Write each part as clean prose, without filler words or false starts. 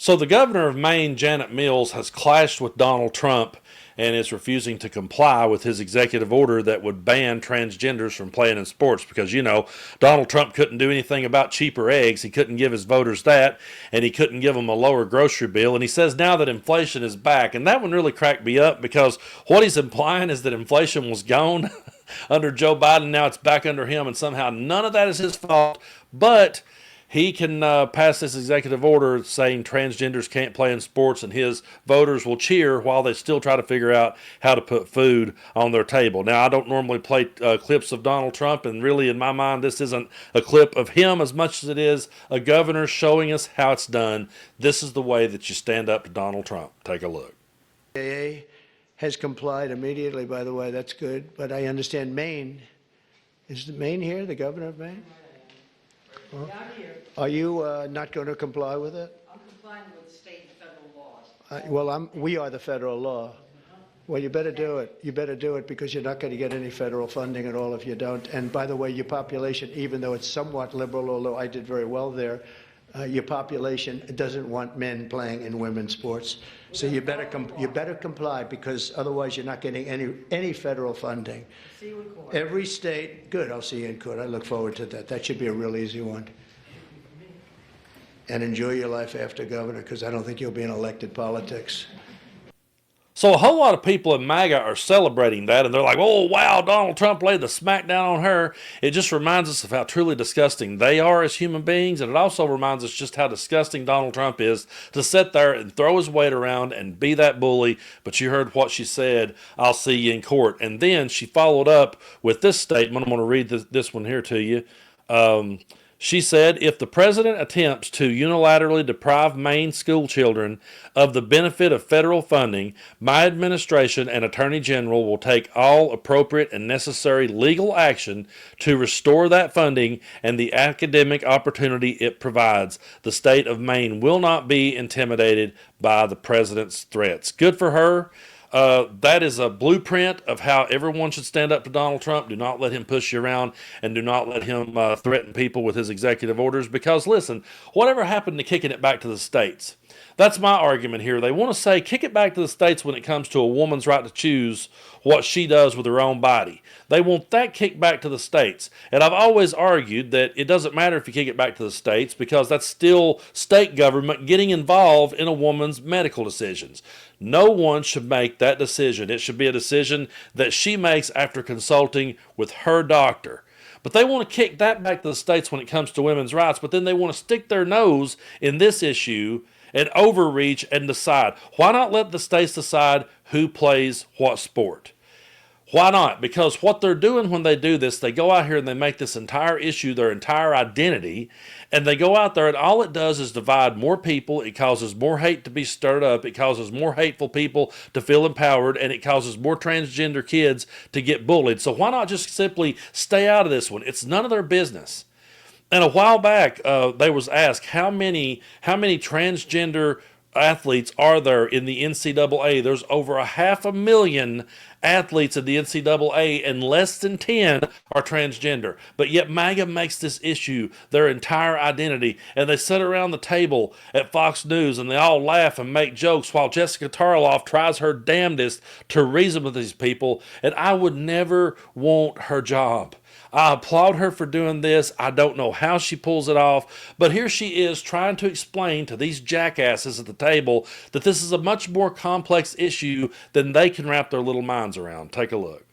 So the governor of Maine, Janet Mills, has clashed with Donald Trump and is refusing to comply with his executive order that would ban transgenders from playing in sports because, Donald Trump couldn't do anything about cheaper eggs. He couldn't give his voters that, and he couldn't give them a lower grocery bill. And he says now that inflation is back. And that one really cracked me up because what he's implying is that inflation was gone under Joe Biden. Now it's back under him, and somehow none of that is his fault. But he can pass this executive order saying transgenders can't play in sports, and his voters will cheer while they still try to figure out how to put food on their table. Now, I don't normally play clips of Donald Trump, and really, in my mind, this isn't a clip of him as much as it is a governor showing us how it's done. This is the way that you stand up to Donald Trump. Take a look. AA has complied immediately, by the way. That's good. But I understand Maine. Is Maine here, the governor of Maine? Well, are you not going to comply with it? I'm complying with state and federal laws. We are the federal law. Well, you better do it. You better do it because you're not going to get any federal funding at all if you don't. And by the way, your population, even though it's somewhat liberal, although I did very well there, your population doesn't want men playing in women's sports. So you better comply because otherwise you're not getting any federal funding. See you in court. Every state, good. I'll see you in court. I look forward to that. That should be a real easy one. And enjoy your life after governor because I don't think you'll be in elected politics. So a whole lot of people in MAGA are celebrating that, and they're like, oh, wow, Donald Trump laid the smackdown on her. It just reminds us of how truly disgusting they are as human beings, and it also reminds us just how disgusting Donald Trump is to sit there and throw his weight around and be that bully. But you heard what she said, I'll see you in court. And then she followed up with this statement. I'm going to read this one here to you. She said, if the president attempts to unilaterally deprive Maine school children of the benefit of federal funding, my administration and Attorney General will take all appropriate and necessary legal action to restore that funding and the academic opportunity it provides. The state of Maine will not be intimidated by the president's threats. Good for her. That is a blueprint of how everyone should stand up to Donald Trump. Do not let him push you around and do not let him threaten people with his executive orders because, listen, whatever happened to kicking it back to the states? That's my argument here. They want to say kick it back to the states when it comes to a woman's right to choose what she does with her own body. They want that kicked back to the states. And I've always argued that it doesn't matter if you kick it back to the states because that's still state government getting involved in a woman's medical decisions. No one should make that decision. It should be a decision that she makes after consulting with her doctor. But they want to kick that back to the states when it comes to women's rights, but then they want to stick their nose in this issue and overreach and decide. Why not let the states decide who plays what sport? Why not? Because what they're doing when they do this, they go out here and they make this entire issue their entire identity, and they go out there and all it does is divide more people. It causes more hate to be stirred up. It causes more hateful people to feel empowered, and it causes more transgender kids to get bullied. So why not just simply stay out of this one? It's none of their business. And a while back, they was asked how many transgender athletes are there in the NCAA. There's over 500,000 athletes in the NCAA, and less than 10 are transgender. But yet MAGA makes this issue their entire identity, and they sit around the table at Fox News and they all laugh and make jokes while Jessica Tarloff tries her damnedest to reason with these people, and I would never want her job. I applaud her for doing this. I don't know how she pulls it off, but here she is trying to explain to these jackasses at the table that this is a much more complex issue than they can wrap their little minds around. Take a look.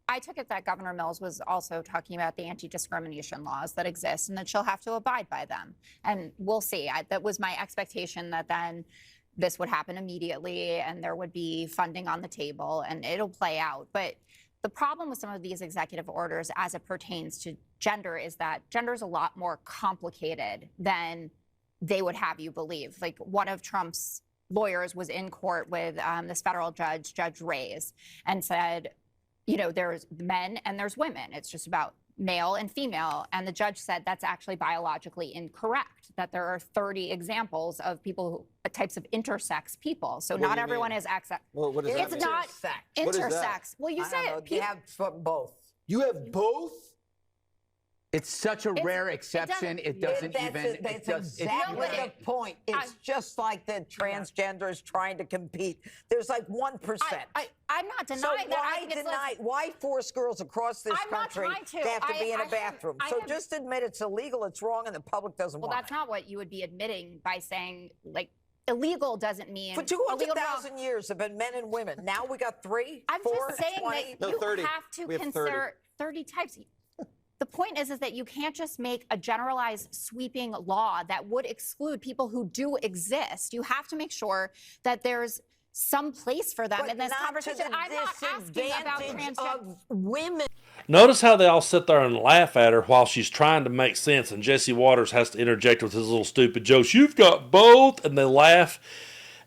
I took it that Governor Mills was also talking about the anti-discrimination laws that exist and that she'll have to abide by them. And we'll see. That was my expectation that then this would happen immediately and there would be funding on the table and it'll play out. But the problem with some of these executive orders as it pertains to gender is that gender is a lot more complicated than they would have you believe. Like one of Trump's lawyers was in court with this federal judge, Judge Reyes, and said, there's men and there's women. It's just about male and female. And the judge said that's actually biologically incorrect, that there are 30 examples of types of intersex people. So not everyone is Well, what does that it's mean? not What is that? intersex. Well, you said You have both. You have both? It's such a rare exception. It doesn't That's even. it. That's exactly the point. It's just like the transgenders trying to compete. There's like 1%. I'm not So denying that. I why think it's deny? Why force girls across this I'm not country trying to. have to be in a bathroom? I So have- just admit it's illegal, it's wrong, and the public doesn't Well, want that's it. not what you would be admitting by saying, like, illegal doesn't mean For illegal to 200,000 years have been men and women. Now we got 3, I'm 4, just saying 20. that you 30. have to We have consider 30 types. The point is that you can't just make a generalized sweeping law that would exclude people who do exist. You have to make sure that there's some place for them But in this not conversation. to the I'm not asking about disadvantage transgender. of women. Notice how they all sit there and laugh at her while she's trying to make sense, and Jesse Waters has to interject with his little stupid jokes. You've got both, and they laugh.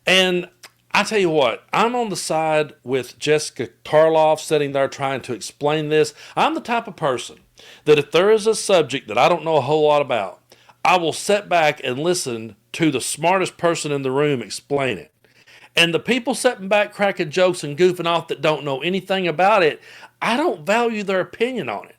And I tell you what, I'm on the side with Jessica Karloff sitting there trying to explain this. I'm the type of person that if there is a subject that I don't know a whole lot about, I will sit back and listen to the smartest person in the room explain it. And the people sitting back cracking jokes and goofing off that don't know anything about it, I don't value their opinion on it.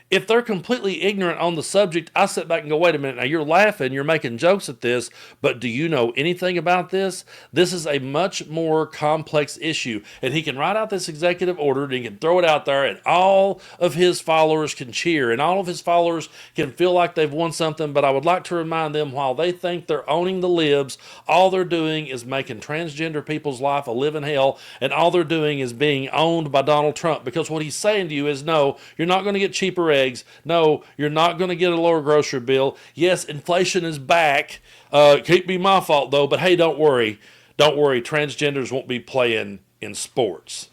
If they're completely ignorant on the subject, I sit back and go, wait a minute, now you're laughing, you're making jokes at this, but do you know anything about this? This is a much more complex issue. And he can write out this executive order and he can throw it out there and all of his followers can cheer and all of his followers can feel like they've won something. But I would like to remind them while they think they're owning the libs, all they're doing is making transgender people's life a living hell. And all they're doing is being owned by Donald Trump, because what he's saying to you is, no, you're not going to get cheaper eggs. No, you're not going to get a lower grocery bill. Yes, inflation is back. Can't be my fault though. But hey, don't worry. Don't worry. Transgenders won't be playing in sports.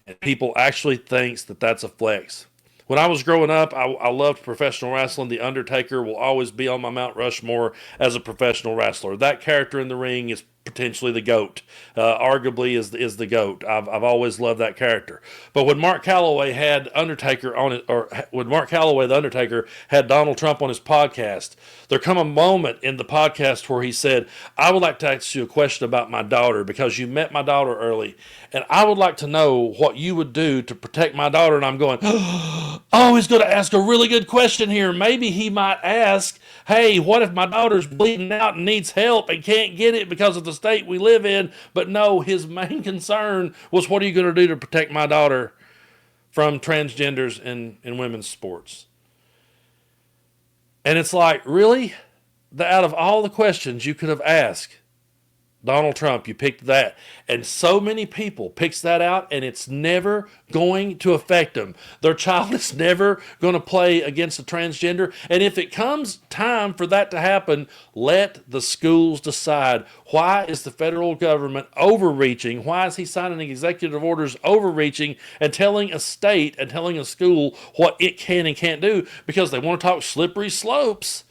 And people actually thinks that that's a flex. When I was growing up, I loved professional wrestling. The Undertaker will always be on my Mount Rushmore as a professional wrestler. That character in the ring is potentially the GOAT. Arguably is the GOAT. I've always loved that character. But when Mark Calloway had Undertaker on it, or when Mark Calloway, the Undertaker, had Donald Trump on his podcast, there come a moment in the podcast where he said, I would like to ask you a question about my daughter, because you met my daughter early, and I would like to know what you would do to protect my daughter. And I'm going, oh, he's going to ask a really good question here. Maybe he might ask, hey, what if my daughter's bleeding out and needs help and can't get it because of the state we live in? But no, his main concern was, what are you going to do to protect my daughter from transgenders in women's sports? And it's like, really? Out of all the questions you could have asked Donald Trump, you picked that. And so many people picks that out, and it's never going to affect them. Their child is never going to play against a transgender. And if it comes time for that to happen, let the schools decide. Why is the federal government overreaching? Why is he signing executive orders overreaching and telling a state and telling a school what it can and can't do? Because they want to talk slippery slopes.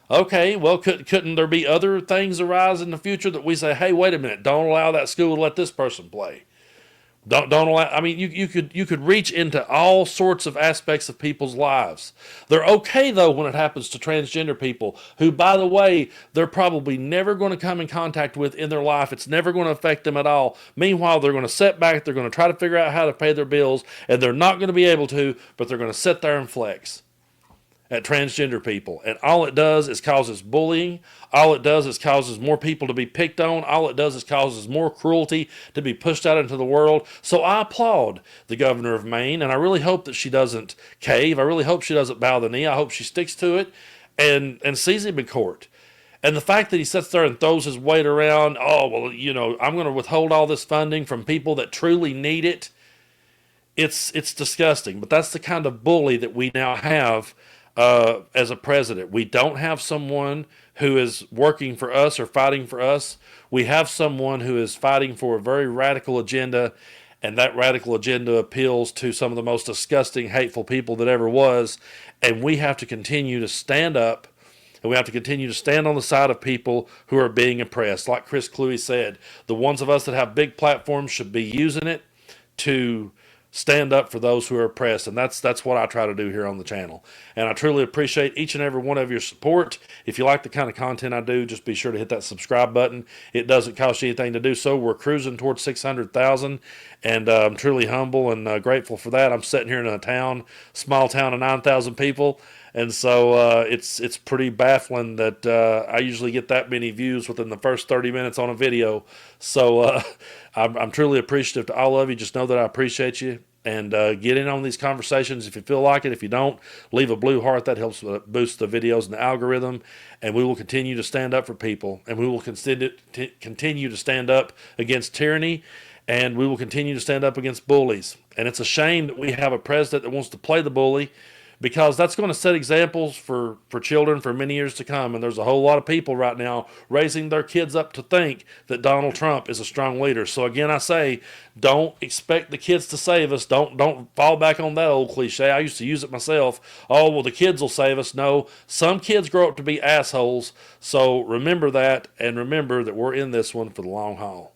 Okay, well, couldn't there be other things arise in the future that we say, hey, wait a minute, don't allow that school to let this person play? Don't allow. I mean, you could reach into all sorts of aspects of people's lives. They're okay though when it happens to transgender people, who, by the way, they're probably never going to come in contact with in their life. It's never going to affect them at all. Meanwhile, they're going to sit back. They're going to try to figure out how to pay their bills, and they're not going to be able to. But they're going to sit there and flex at transgender people. And all it does is causes bullying. All it does is causes more people to be picked on. All it does is causes more cruelty to be pushed out into the world. So I applaud the governor of Maine, and I really hope that she doesn't cave. I really hope she doesn't bow the knee. I hope she sticks to it and sees him in court. And the fact that he sits there and throws his weight around, oh, well, you know, I'm going to withhold all this funding from people that truly need it. It's disgusting. But that's the kind of bully that we now have as a president. We don't have someone who is working for us or fighting for us. We have someone who is fighting for a very radical agenda, and that radical agenda appeals to some of the most disgusting, hateful people that ever was. And we have to continue to stand up, and we have to continue to stand on the side of people who are being oppressed. Like Chris Cluey said, the ones of us that have big platforms should be using it to stand up for those who are oppressed. And that's what I try to do here on the channel. And I truly appreciate each and every one of your support. If you like the kind of content I do, just be sure to hit that subscribe button. It doesn't cost you anything to do so. We're cruising towards 600,000, and I'm truly humble and grateful for that. I'm sitting here in a small town of 9,000 people, And so it's pretty baffling that I usually get that many views within the first 30 minutes on a video. So I'm truly appreciative to all of you. Just know that I appreciate you. And get in on these conversations if you feel like it. If you don't, leave a blue heart. That helps boost the videos and the algorithm. And we will continue to stand up for people. And we will continue to stand up against tyranny. And we will continue to stand up against bullies. And it's a shame that we have a president that wants to play the bully, because that's going to set examples for children for many years to come. And there's a whole lot of people right now raising their kids up to think that Donald Trump is a strong leader. So again, I say, don't expect the kids to save us. Don't fall back on that old cliche. I used to use it myself. Oh, well, the kids will save us. No, some kids grow up to be assholes. So remember that, and remember that we're in this one for the long haul.